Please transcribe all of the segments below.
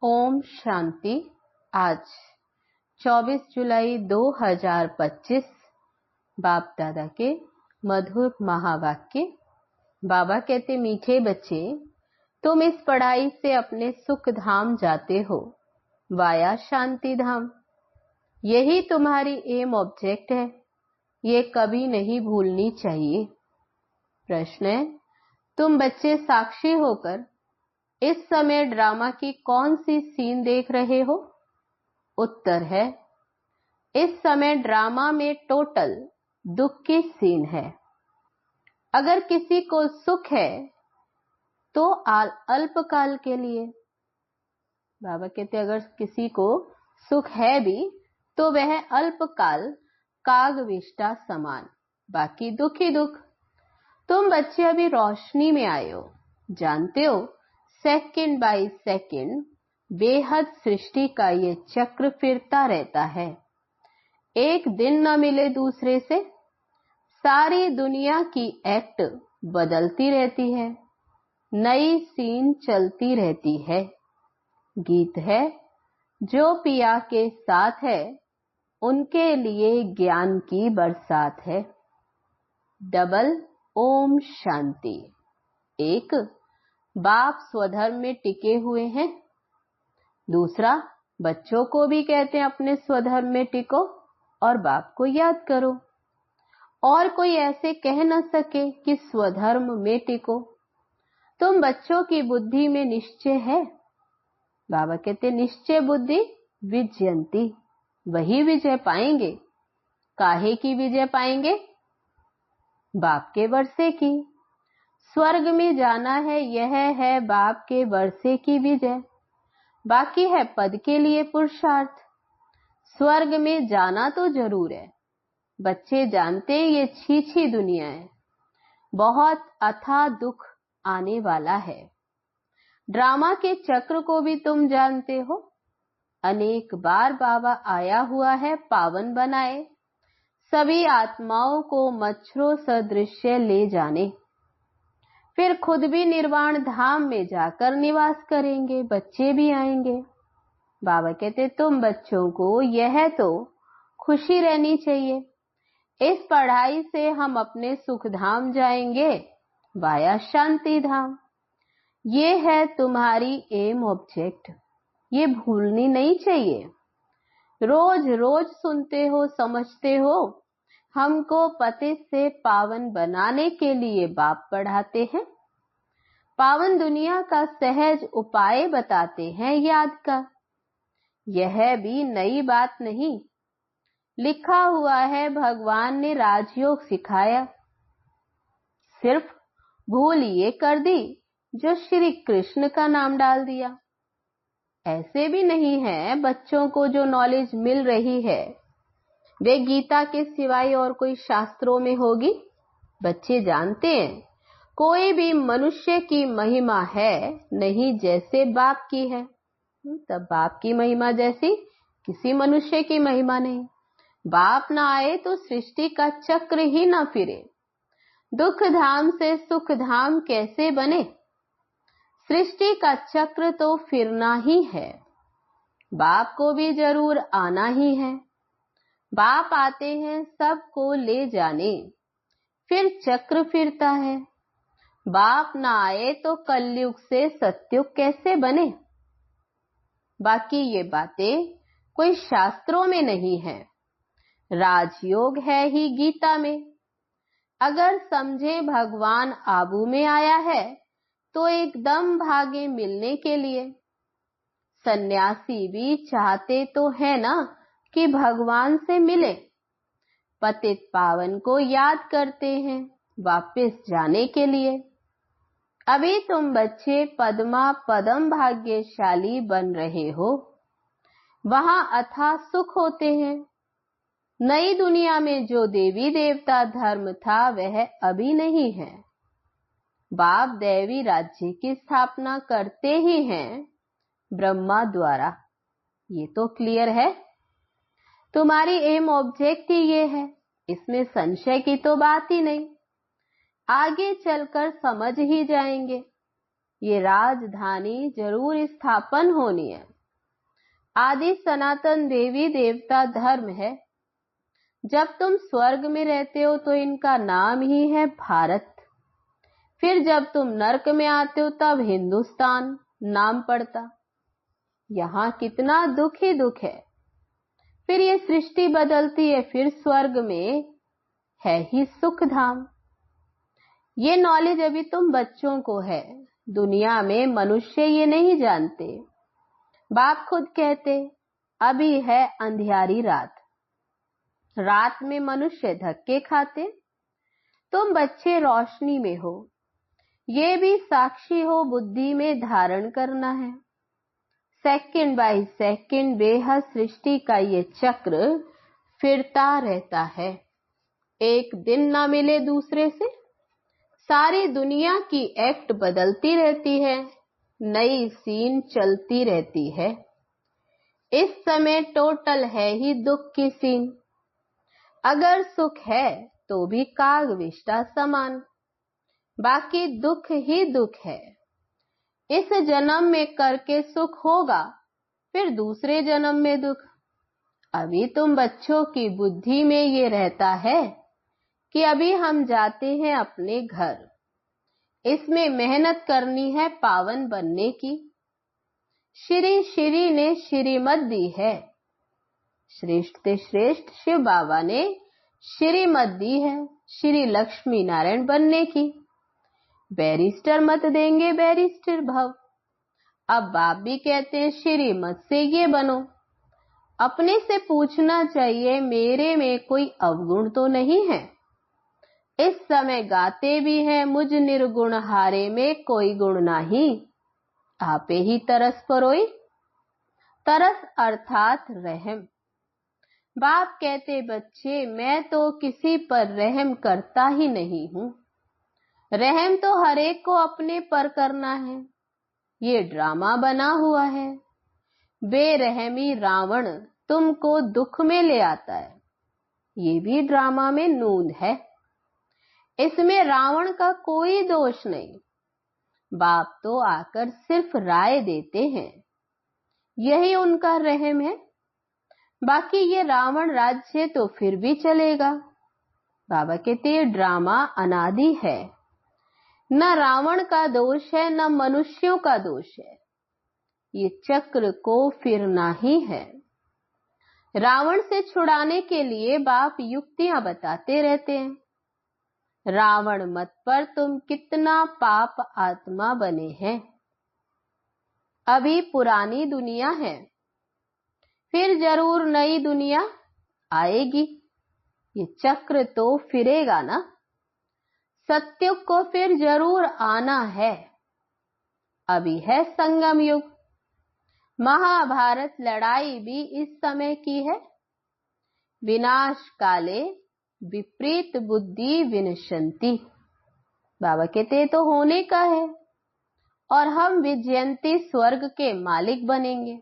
ओम शांति। आज 24 जुलाई 2025 बाप दादा के मधुर महावाक्य। बाबा कहते, मीठे बच्चे, तुम इस पढ़ाई से अपने सुख धाम जाते हो, वाया शांति धाम। यही तुम्हारी एम ऑब्जेक्ट है, ये कभी नहीं भूलनी चाहिए। प्रश्न है, तुम बच्चे साक्षी होकर इस समय ड्रामा की कौन सी सीन देख रहे हो? उत्तर है, इस समय ड्रामा में टोटल दुख की सीन है। अगर किसी को सुख है तो अल्पकाल के लिए। बाबा कहते, अगर किसी को सुख है भी तो वह अल्पकाल कागविष्टा समान, बाकी दुख ही दुख। तुम बच्चे अभी रोशनी में आए हो, जानते हो सेकंड बाय सेकंड बेहद सृष्टि का ये चक्र फिरता रहता है। एक दिन न मिले दूसरे से, सारी दुनिया की एक्ट बदलती रहती है, नई सीन चलती रहती है। गीत है, जो पिया के साथ है उनके लिए ज्ञान की बरसात है। डबल ओम शांति। एक, बाप स्वधर्म में टिके हुए हैं। दूसरा, बच्चों को भी कहते हैं अपने स्वधर्म में टिको और बाप को याद करो। और कोई ऐसे कह न सके कि स्वधर्म में टिको। तुम बच्चों की बुद्धि में निश्चय है। बाबा कहते, निश्चय बुद्धि विजयंती, वही विजय पाएंगे। काहे की विजय पाएंगे? बाप के वर्षे की। स्वर्ग में जाना है, यह है बाप के वर्षे की विजय। बाकी है पद के लिए पुरुषार्थ। स्वर्ग में जाना तो जरूर है। बच्चे जानते हैं ये छीछी दुनिया है, बहुत अथाह दुख आने वाला है। ड्रामा के चक्र को भी तुम जानते हो। अनेक बार बाबा आया हुआ है पावन बनाए, सभी आत्माओं को मच्छरों सदृश्य ले जाने। फिर खुद भी निर्वाण धाम में जाकर निवास करेंगे, बच्चे भी आएंगे। बाबा कहते, तुम बच्चों को यह तो खुशी रहनी चाहिए, इस पढ़ाई से हम अपने सुख धाम जाएंगे, वाया शांति धाम। ये है तुम्हारी एम ऑब्जेक्ट, ये भूलनी नहीं चाहिए। रोज रोज सुनते हो, समझते हो, हमको पतित से पावन बनाने के लिए बाप पढ़ाते हैं, पावन दुनिया का सहज उपाय बताते हैं याद का। यह भी नई बात नहीं, लिखा हुआ है भगवान ने राजयोग सिखाया। सिर्फ भूल ये कर दी जो श्री कृष्ण का नाम डाल दिया। ऐसे भी नहीं है बच्चों को जो नॉलेज मिल रही है वे गीता के सिवाय और कोई शास्त्रों में होगी। बच्चे जानते हैं कोई भी मनुष्य की महिमा है नहीं जैसे बाप की है, तब बाप की महिमा जैसी किसी मनुष्य की महिमा नहीं। बाप ना आए तो सृष्टि का चक्र ही ना फिरे, दुख धाम से सुख धाम कैसे बने? सृष्टि का चक्र तो फिरना ही है, बाप को भी जरूर आना ही है। बाप आते हैं सबको ले जाने, फिर चक्र फिरता है। बाप ना आए तो कलयुग से सत्युग कैसे बने? बाकी ये बातें कोई शास्त्रों में नहीं है, राजयोग है ही गीता में। अगर समझे भगवान आबू में आया है तो एकदम भागे मिलने के लिए। सन्यासी भी चाहते तो है ना कि भगवान से मिले, पतित पावन को याद करते हैं वापस जाने के लिए। अभी तुम बच्चे पद्मा पदम भाग्यशाली बन रहे हो, वहां अथाह सुख होते हैं। नई दुनिया में जो देवी देवता धर्म था वह अभी नहीं है। बाप दैवी राज्य की स्थापना करते ही हैं ब्रह्मा द्वारा, ये तो क्लियर है। तुम्हारी एम ऑब्जेक्ट ही ये है, इसमें संशय की तो बात ही नहीं। आगे चलकर समझ ही जाएंगे, ये राजधानी जरूर स्थापन होनी है। आदि सनातन देवी देवता धर्म है। जब तुम स्वर्ग में रहते हो तो इनका नाम ही है भारत। फिर जब तुम नरक में आते हो तब हिंदुस्तान नाम पड़ता। यहाँ कितना दुख ही दुख है। फिर ये सृष्टि बदलती है, फिर स्वर्ग में है ही सुख धाम। ये नॉलेज अभी तुम बच्चों को है, दुनिया में मनुष्य ये नहीं जानते। बाप खुद कहते अभी है अंधियारी रात, रात में मनुष्य धक्के खाते, तुम बच्चे रोशनी में हो। ये भी साक्षी हो, बुद्धि में धारण करना है। सेकंड बाय सेकंड बेहद सृष्टि का ये चक्र फिरता रहता है। एक दिन ना मिले दूसरे से, सारी दुनिया की एक्ट बदलती रहती है, नई सीन चलती रहती है। इस समय टोटल है ही दुख की सीन। अगर सुख है तो भी काग विष्टा समान, बाकी दुख ही दुख है। इस जन्म में करके सुख होगा, फिर दूसरे जन्म में दुख। अभी तुम बच्चों की बुद्धि में ये रहता है कि अभी हम जाते हैं अपने घर, इसमें मेहनत करनी है पावन बनने की। श्री श्री ने श्रीमत दी है, श्रेष्ठ से श्रेष्ठ शिव बाबा ने श्रीमत दी है श्री लक्ष्मी नारायण बनने की। बैरिस्टर मत देंगे बैरिस्टर भव। अब बाप भी कहते हैं श्रीमत से ये बनो। अपने से पूछना चाहिए मेरे में कोई अवगुण तो नहीं है। इस समय गाते भी हैं मुझ निर्गुण हारे में कोई गुण नहीं, आपे ही तरस परोई। तरस अर्थात रहम। बाप कहते बच्चे मैं तो किसी पर रहम करता ही नहीं हूं। रहम तो हर एक को अपने पर करना है, ये ड्रामा बना हुआ है। बेरहमी रावण तुमको दुख में ले आता है, ये भी ड्रामा में नून है। इसमें रावण का कोई दोष नहीं। बाप तो आकर सिर्फ राय देते हैं, यही उनका रहम है। बाकी ये रावण राज्य तो फिर भी चलेगा। बाबा कहते ये ड्रामा अनादि है, न रावण का दोष है न मनुष्यों का दोष है, ये चक्र को फिरना ही है। रावण से छुड़ाने के लिए बाप युक्तियां बताते रहते हैं। रावण मत पर तुम कितना पाप आत्मा बने हैं। अभी पुरानी दुनिया है, फिर जरूर नई दुनिया आएगी। ये चक्र तो फिरेगा ना, सत्युग को फिर जरूर आना है। अभी है संगम युग। महाभारत लड़ाई भी इस समय की है। विनाश काले विपरीत बुद्धि विनशंति। बाबा कहते तो होने का है, और हम विजयंती स्वर्ग के मालिक बनेंगे,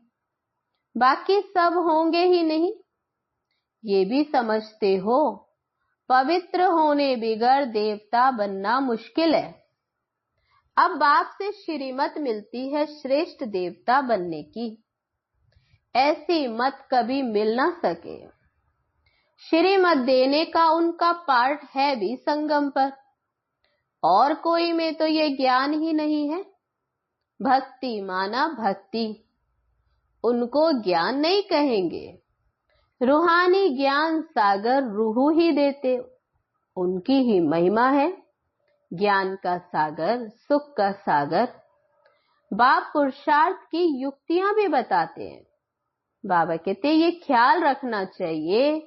बाकी सब होंगे ही नहीं। ये भी समझते हो पवित्र होने बिगर देवता बनना मुश्किल है। अब बाप से श्रीमत मिलती है श्रेष्ठ देवता बनने की, ऐसी मत कभी मिल ना सके। श्रीमत देने का उनका पार्ट है भी संगम पर, और कोई में तो ये ज्ञान ही नहीं है। भक्ति माना भक्ति, उनको ज्ञान नहीं कहेंगे। रूहानी ज्ञान सागर रूह ही देते, उनकी ही महिमा है। ज्ञान का सागर, सुख का सागर। बाप पुरुषार्थ की युक्तियां भी बताते हैं। बाबा कहते ये ख्याल रखना चाहिए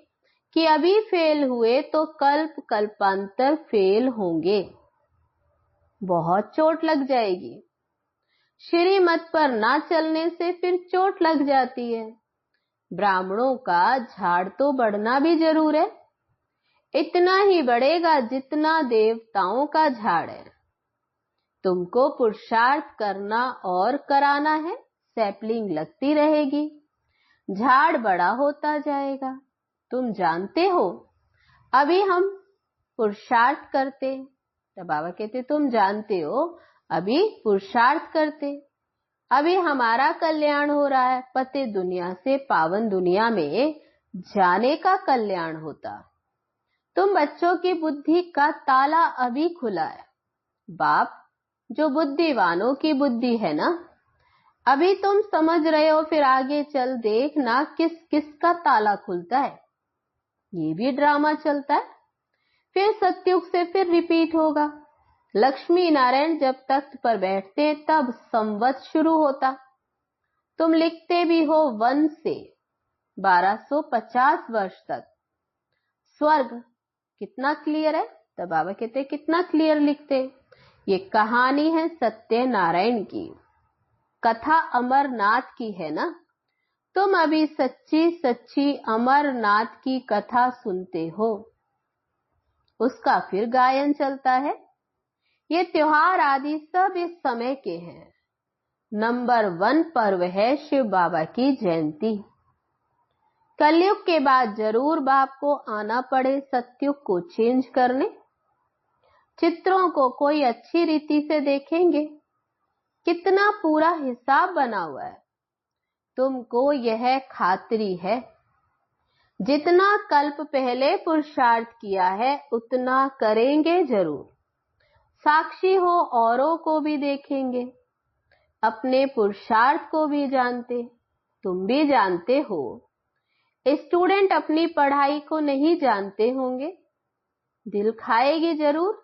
कि अभी फेल हुए तो कल्प कल्पांतर फेल होंगे, बहुत चोट लग जाएगी। श्रीमत पर ना चलने से फिर चोट लग जाती है। ब्राह्मणों का झाड़ तो बढ़ना भी जरूर है, इतना ही बढ़ेगा जितना देवताओं का झाड़ है। तुमको पुरुषार्थ करना और कराना है, सैपलिंग लगती रहेगी, झाड़ बड़ा होता जाएगा। तुम जानते हो अभी हम पुरुषार्थ करते, तो बाबा कहते तुम जानते हो अभी पुरुषार्थ करते, अभी हमारा कल्याण हो रहा है, पतित दुनिया से पावन दुनिया में जाने का कल्याण होता। तुम बच्चों की बुद्धि का ताला अभी खुला है। बाप जो बुद्धिवानों की बुद्धि है ना, अभी तुम समझ रहे हो, फिर आगे चल देखना किस किस का ताला खुलता है। ये भी ड्रामा चलता है, फिर सतयुग से फिर रिपीट होगा। लक्ष्मी नारायण जब तख्त पर बैठते तब संवत शुरू होता। तुम लिखते भी हो 1 से 1250 वर्ष तक। स्वर्ग कितना क्लियर है, तब बाबा कहते कितना क्लियर लिखते। ये कहानी है सत्यनारायण की, कथा अमरनाथ की है ना। तुम अभी सच्ची सच्ची अमरनाथ की कथा सुनते हो, उसका फिर गायन चलता है। ये त्योहार आदि सब इस समय के हैं। नंबर 1 पर्व है शिव बाबा की जयंती। कलयुग के बाद जरूर बाप को आना पड़े सतयुग को चेंज करने। चित्रों को कोई अच्छी रीति से देखेंगे, कितना पूरा हिसाब बना हुआ है। तुमको यह खातरी है, जितना कल्प पहले पुरुषार्थ किया है उतना करेंगे जरूर। साक्षी हो, औरों को भी देखेंगे, अपने पुरुषार्थ को भी जानते, तुम भी जानते हो। स्टूडेंट अपनी पढ़ाई को नहीं जानते होंगे, दिल खाएगी जरूर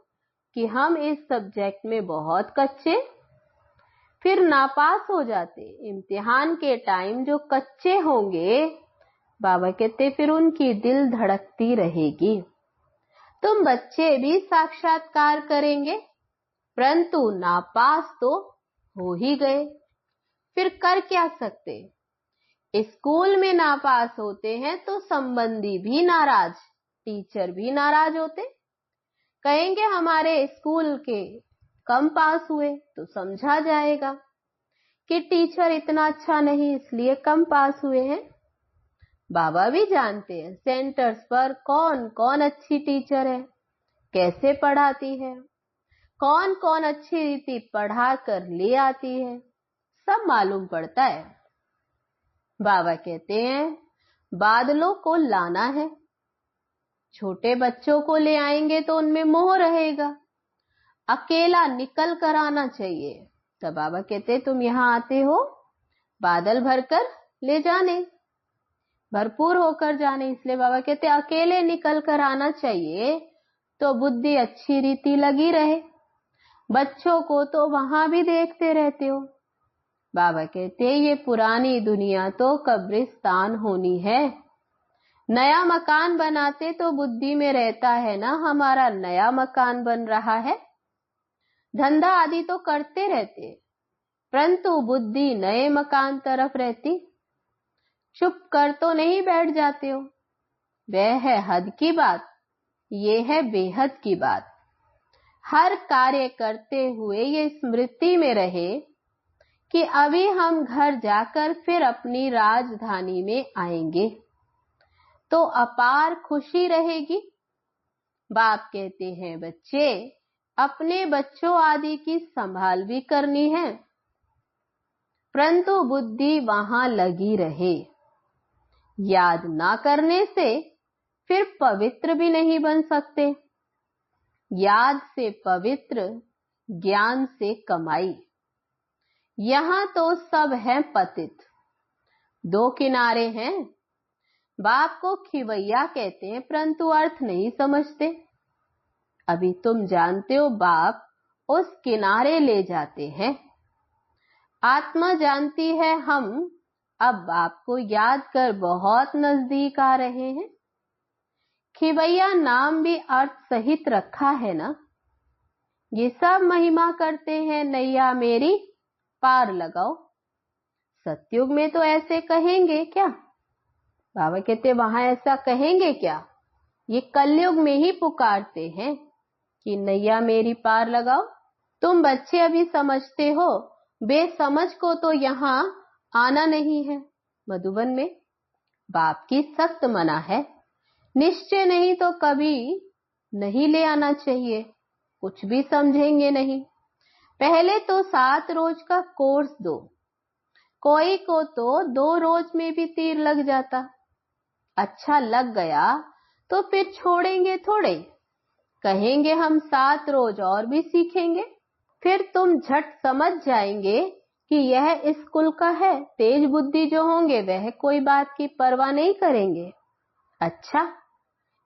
कि हम इस सब्जेक्ट में बहुत कच्चे, फिर नापास हो जाते। इम्तिहान के टाइम जो कच्चे होंगे, बाबा कहते फिर उनकी दिल धड़कती रहेगी। तुम बच्चे भी साक्षात्कार करेंगे, परंतु नापास तो हो ही गए, फिर कर क्या सकते। स्कूल में नापास होते हैं तो संबंधी भी नाराज, टीचर भी नाराज होते, कहेंगे हमारे स्कूल के कम पास हुए, तो समझा जाएगा कि टीचर इतना अच्छा नहीं इसलिए कम पास हुए हैं। बाबा भी जानते हैं सेंटर्स पर कौन कौन अच्छी टीचर है, कैसे पढ़ाती है, कौन कौन अच्छी रीति पढ़ा कर ले आती है, सब मालूम पड़ता है। बाबा कहते हैं बादलों को लाना है, छोटे बच्चों को ले आएंगे तो उनमें मोह रहेगा, अकेला निकल कर आना चाहिए। तब बाबा कहते तुम यहाँ आते हो बादल भरकर ले जाने, भरपूर होकर जाने, इसलिए बाबा कहते अकेले निकल कर आना चाहिए तो बुद्धि अच्छी रीति लगी रहे। बच्चों को तो वहां भी देखते रहते हो। बाबा कहते ये पुरानी दुनिया तो कब्रिस्तान होनी है। नया मकान बनाते तो बुद्धि में रहता है ना हमारा नया मकान बन रहा है। धंधा आदि तो करते रहते, परंतु बुद्धि नए मकान तरफ रहती। चुप कर तो नहीं बैठ जाते हो, वह है हद की बात, ये है बेहद की बात। हर कार्य करते हुए ये स्मृति में रहे कि अभी हम घर जाकर फिर अपनी राजधानी में आएंगे, तो अपार खुशी रहेगी। बाप कहते हैं बच्चे अपने बच्चों आदि की संभाल भी करनी है, परंतु बुद्धि वहां लगी रहे। याद ना करने से फिर पवित्र भी नहीं बन सकते। याद से पवित्र, ज्ञान से कमाई। यहां तो सब है पतित, दो किनारे हैं। बाप को खिवैया कहते हैं, परंतु अर्थ नहीं समझते। अभी तुम जानते हो बाप उस किनारे ले जाते हैं। आत्मा जानती है हम अब बाप को याद कर बहुत नजदीक आ रहे हैं। खिवैया नाम भी अर्थ सहित रखा है ना। ये सब महिमा करते हैं नैया मेरी पार लगाओ। सतयुग में तो ऐसे कहेंगे क्या? बाबा कहते वहां ऐसा कहेंगे क्या? ये कलयुग में ही पुकारते हैं कि नैया मेरी पार लगाओ। तुम बच्चे अभी समझते हो, बेसमझ को तो यहाँ आना नहीं है। मधुबन में बाप की सख्त मना है, निश्चय नहीं तो कभी नहीं ले आना चाहिए, कुछ भी समझेंगे नहीं। पहले तो 7 रोज का कोर्स दो, कोई को तो 2 रोज में भी तीर लग जाता। अच्छा लग गया तो फिर छोड़ेंगे थोड़े, कहेंगे हम 7 रोज और भी सीखेंगे। फिर तुम झट समझ जाएंगे कि यह इस कुल का है। तेज बुद्धि जो होंगे वह कोई बात की परवाह नहीं करेंगे। अच्छा,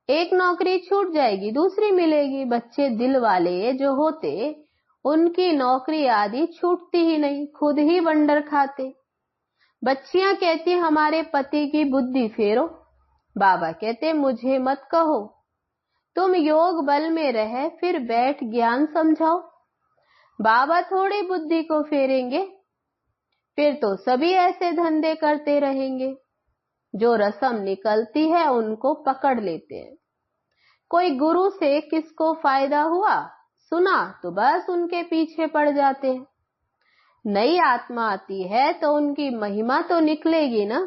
एक नौकरी छूट जाएगी, दूसरी मिलेगी। बच्चे दिल वाले जो होते उनकी नौकरी आदि छूटती ही नहीं, खुद ही बंडर खाते। बच्चियां कहती हमारे पति की बुद्धि फेरो। बाबा कहते मुझे मत कहो, तुम योग बल में रहे फिर बैठ ज्ञान समझाओ। बाबा थोड़ी बुद्धि को फेरेंगे, फिर तो सभी ऐसे धंधे करते रहेंगे। जो रस्म निकलती है उनको पकड़ लेते हैं। कोई गुरु से किसको फायदा हुआ सुना तो बस उनके पीछे पड़ जाते हैं। नई आत्मा आती है तो उनकी महिमा तो निकलेगी ना,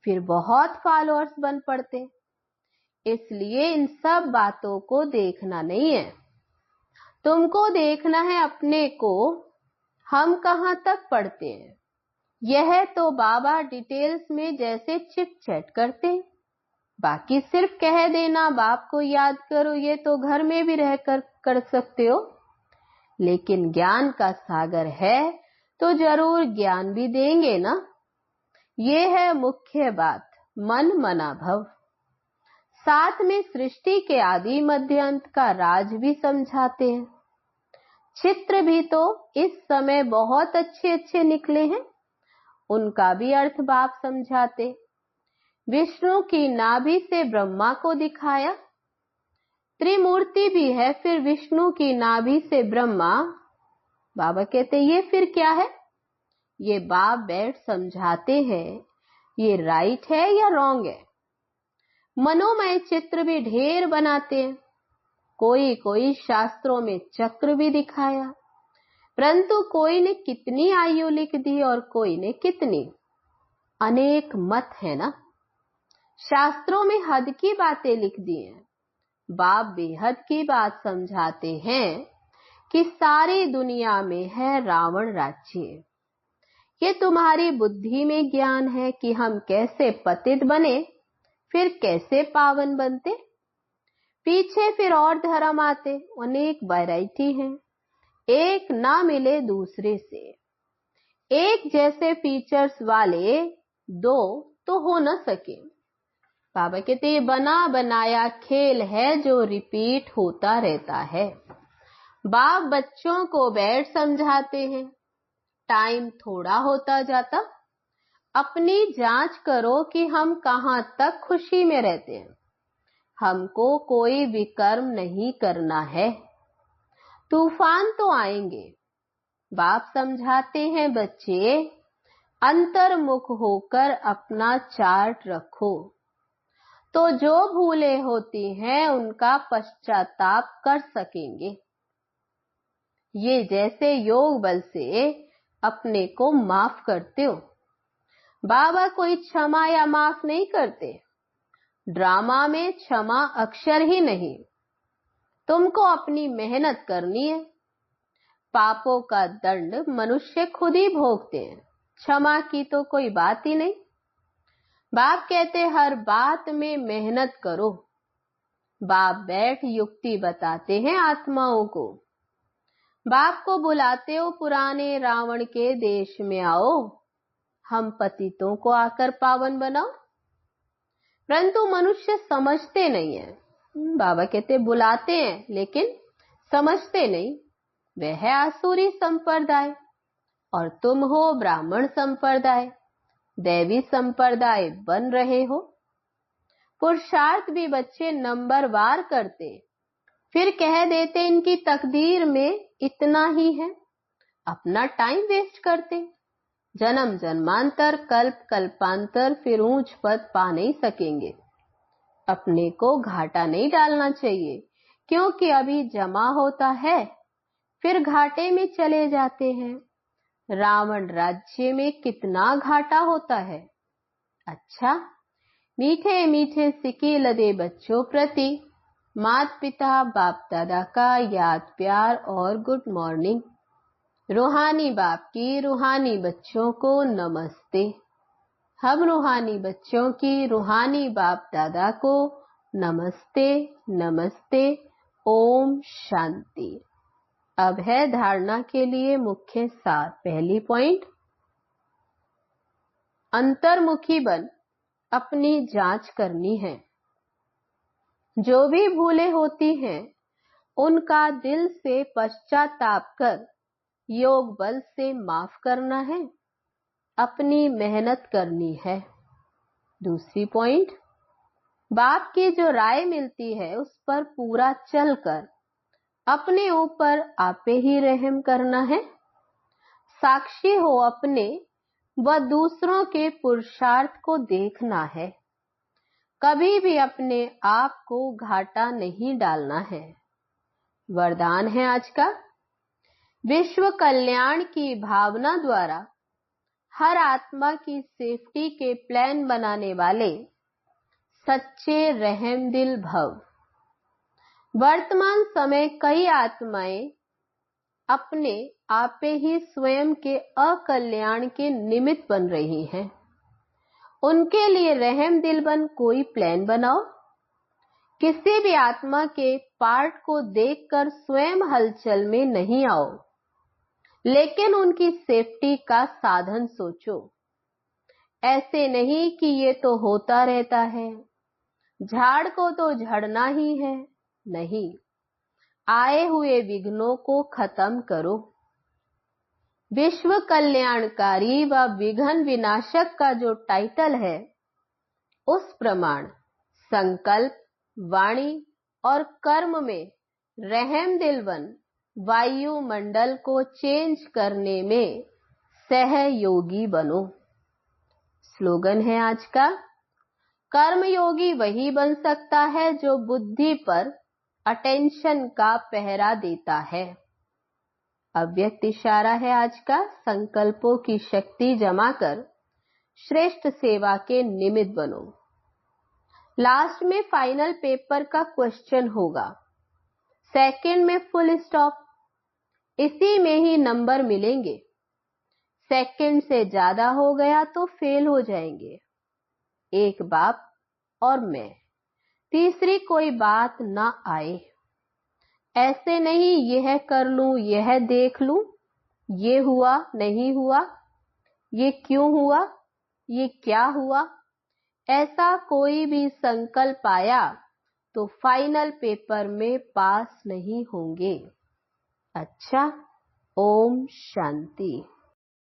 फिर बहुत फॉलोअर्स बन पड़ते। इसलिए इन सब बातों को देखना नहीं है, तुमको देखना है अपने को, हम कहां तक पढ़ते हैं। यह तो बाबा डिटेल्स में जैसे चिट चैट करते, बाकी सिर्फ कह देना बाप को याद करो, ये तो घर में भी रहकर कर सकते हो। लेकिन ज्ञान का सागर है तो जरूर ज्ञान भी देंगे ना। ये है मुख्य बात, मन मना भव। साथ में सृष्टि के आदि मध्य अंत का राज भी समझाते हैं। चित्र भी तो इस समय बहुत अच्छे अच्छे निकले हैं, उनका भी अर्थ बाप समझाते। विष्णु की नाभि से ब्रह्मा को दिखाया, त्रिमूर्ति भी है फिर विष्णु की नाभि से ब्रह्मा। बाबा कहते ये फिर क्या है? ये बाप बैठ समझाते हैं ये राइट है या रॉन्ग है। मनोमय चित्र भी ढेर बनाते हैं, कोई कोई शास्त्रों में चक्र भी दिखाया, परंतु कोई ने कितनी आयु लिख दी और कोई ने कितनी। अनेक मत है ना, शास्त्रों में हद की बातें लिख दी हैं। बाप बेहद की बात समझाते हैं कि सारी दुनिया में है रावण राज्य। ये तुम्हारी बुद्धि में ज्ञान है कि हम कैसे पतित बने फिर कैसे पावन बनते। पीछे फिर और धर्म आते, अनेक वैरायटी हैं, एक ना मिले दूसरे से। एक जैसे फीचर्स वाले दो तो हो न सके। बाबा कहते ये बना बनाया खेल है जो रिपीट होता रहता है। बाप बच्चों को बैठ समझाते हैं, टाइम थोड़ा होता जाता। अपनी जांच करो कि हम कहां तक खुशी में रहते हैं। हमको कोई विकर्म नहीं करना है। तूफान तो आएंगे, बाप समझाते हैं बच्चे अंतर्मुख होकर अपना चार्ट रखो, तो जो भूलें होती हैं उनका पश्चाताप कर सकेंगे। ये जैसे योग बल से अपने को माफ करते हो। बाबा कोई क्षमा या माफ नहीं करते, ड्रामा में क्षमा अक्षर ही नहीं। तुमको अपनी मेहनत करनी है। पापों का दंड मनुष्य खुद ही भोगते हैं, क्षमा की तो कोई बात ही नहीं। बाप कहते हर बात में मेहनत करो। बाप बैठ युक्ति बताते हैं आत्माओं को। बाप को बुलाते हो पुराने रावण के देश में आओ, हम पतितों को आकर पावन बनाओ। परंतु मनुष्य समझते नहीं है। बाबा कहते बुलाते हैं लेकिन समझते नहीं। वह है आसुरी संप्रदाय और तुम हो ब्राह्मण संप्रदाय, दैवी संप्रदाय बन रहे हो। पुरुषार्थ भी बच्चे नंबरवार करते, फिर कह देते इनकी तकदीर में इतना ही है। अपना टाइम वेस्ट करते, जन्म जन्मांतर कल्प कल्पांतर फिर ऊंच पद पा नहीं सकेंगे। अपने को घाटा नहीं डालना चाहिए, क्योंकि अभी जमा होता है फिर घाटे में चले जाते हैं। रावण राज्य में कितना घाटा होता है। अच्छा, मीठे मीठे सिक्के लदे बच्चों प्रति माता पिता बाप दादा का याद प्यार और गुड मॉर्निंग। रूहानी बाप की रूहानी बच्चों को नमस्ते। हम रूहानी बच्चों की रूहानी बाप दादा को नमस्ते नमस्ते। ओम शांति। अब है धारणा के लिए मुख्य सार। पहली पॉइंट, अंतर्मुखी बन अपनी जांच करनी है। जो भी भूलें होती हैं उनका दिल से पश्चाताप कर योग बल से माफ करना है, अपनी मेहनत करनी है। दूसरी पॉइंट, बाप की जो राय मिलती है उस पर पूरा चलकर अपने ऊपर आपे ही रहम करना है। साक्षी हो अपने व दूसरों के पुरुषार्थ को देखना है। कभी भी अपने आप को घाटा नहीं डालना है। वरदान है आज का, विश्व कल्याण की भावना द्वारा हर आत्मा की सेफ्टी के प्लान बनाने वाले सच्चे रहम दिल भव। वर्तमान समय कई आत्माएं अपने आपे ही स्वयं के अकल्याण के निमित्त बन रही हैं। उनके लिए रहम दिल बन कोई प्लान बनाओ। किसी भी आत्मा के पार्ट को देखकर स्वयं हलचल में नहीं आओ, लेकिन उनकी सेफ्टी का साधन सोचो। ऐसे नहीं कि ये तो होता रहता है, झाड़ को तो झड़ना ही है। नहीं, आए हुए विघ्नों को खत्म करो। विश्व कल्याणकारी व विघ्न विनाशक का जो टाइटल है, उस प्रमाण संकल्प, वाणी और कर्म में रहम दिलवन वायुमंडल को चेंज करने में सहयोगी बनो। स्लोगन है आज का, कर्मयोगी वही बन सकता है जो बुद्धि पर अटेंशन का पहरा देता है। अव्यक्त इशारा है आज का, संकल्पों की शक्ति जमा कर श्रेष्ठ सेवा के निमित्त बनो। लास्ट में फाइनल पेपर का क्वेश्चन होगा, सेकंड में फुल स्टॉप, इसी में ही नंबर मिलेंगे। सेकंड से ज्यादा हो गया तो फेल हो जाएंगे। एक बाप और मैं, तीसरी कोई बात ना आए। ऐसे नहीं यह कर लूं, यह देख लूं, ये हुआ नहीं हुआ, ये क्यों हुआ, ये क्या हुआ। ऐसा कोई भी संकल्प आया तो फाइनल पेपर में पास नहीं होंगे। अच्छा, ओम शांति।